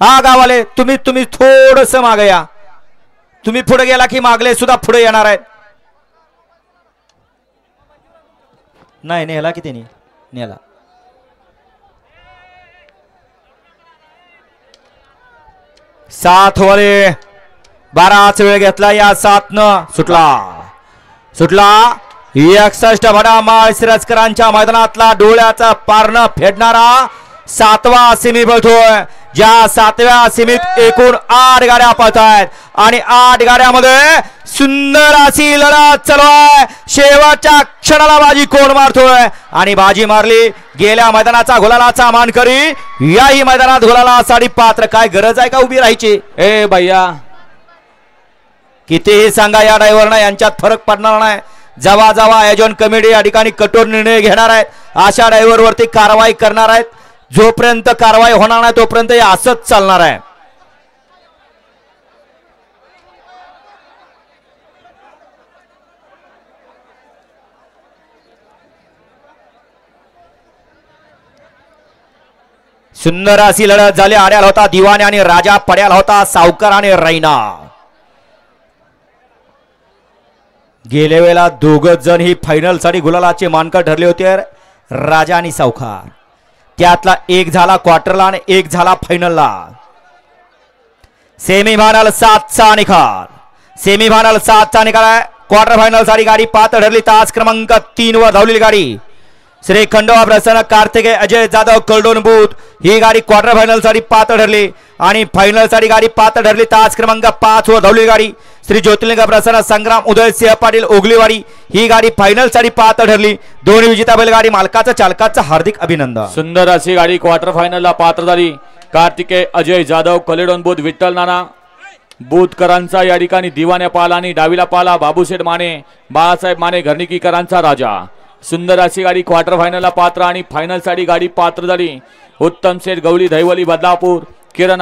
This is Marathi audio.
हा गावाले तुम्ही थोडस मागे या. तुम्ही पुढे गेला की मागले सुद्धा पुढे येणार आहेत. नाही नेला की त्यांनी नेला. सात वाले बराच वेळ घेतला. या 7 न सुटला 61 भडा माळशिरसकरांच्या मैदानातला डोळ्याचा पारणं फेडणारा 7वा सेमी पळतोय. ज्या 7व्या सेमीत एकूण 8 गाड्या पळतायत आणि 8 गाड्यामध्ये सुंदर अशी लढत चालू आहे. शेवटच्या क्षणाला बाजी कोण मारतोय आणि बाजी मारली. गेल्या मैदानाचा गुलालाचा मानकरी याही मैदानात गुलालासाठी पात्र. काय गरज आहे का उभी राहायची? ए भैया कितीही सांगा या ड्रायव्हरना यांच्यात फरक पडणार नाही. जेव्हा जेव्हा आयोजन कमिटी या ठिकाणी कठोर निर्णय घेणार आहेत अशा ड्रायव्हर वरती कारवाई करणार आहेत. जोपर्यंत कारवाई होणार नाही तोपर्यंत हे असंच चालणार आहे. सुंदर अशी लढत झाली. आड्याला होता दिवाने आणि राजा, पड्याला होता सावकार आणि रैना. गेल्या वेळेला दोघच जण ही फायनल साठी गुलालाचे मानकर ठरले होते. राजा आणि सावकार. त्यातला एक झाला क्वार्टरला आणि एक झाला फायनलला. सेमीफायनल 7चा निकाल. सेमीफायनल 7चा निकाल आहे. क्वार्टर फायनल साठी गाडी पात्र ठरली. तास क्रमांक 3 वर धावलेली गाडी श्री खंडोबा प्रसन्न कार्तिकेय अजय जाधव कलडोन बूथ ही गाडी क्वार्टर फायनल साठी पात्र ठरली आणि फायनल साठी गाडी पात्र ठरली. तास क्रमांक 5 वर धावलेली गाडी श्री ज्योतिर्लिंग प्रसन्न संग्राम उदय सिंह पाटील ओगलीवाडी ही गाडी फायनल साठी पात्र ठरली. दोन्ही विजेता बैलगाडी मालकाचं चालकाचं हार्दिक अभिनंदन. सुंदर अशी गाडी क्वार्टर फायनलला पात्र झाली. कार्तिकेय अजय जाधव कलेडोन बूथ विठ्ठल नाना बूथकरांचा या ठिकाणी दिवाने पाला आणि डावीला पाला बाबूशेठ माने बाळासाहेब माने घरणीकीकरांचा राजा. सुंदर अशी गाडी क्वार्टर फायनलला पात्र आणि फायनल साठी गाडी पात्र झाली. उत्तम शेठ गवळी दहिवली बदलापूर किरण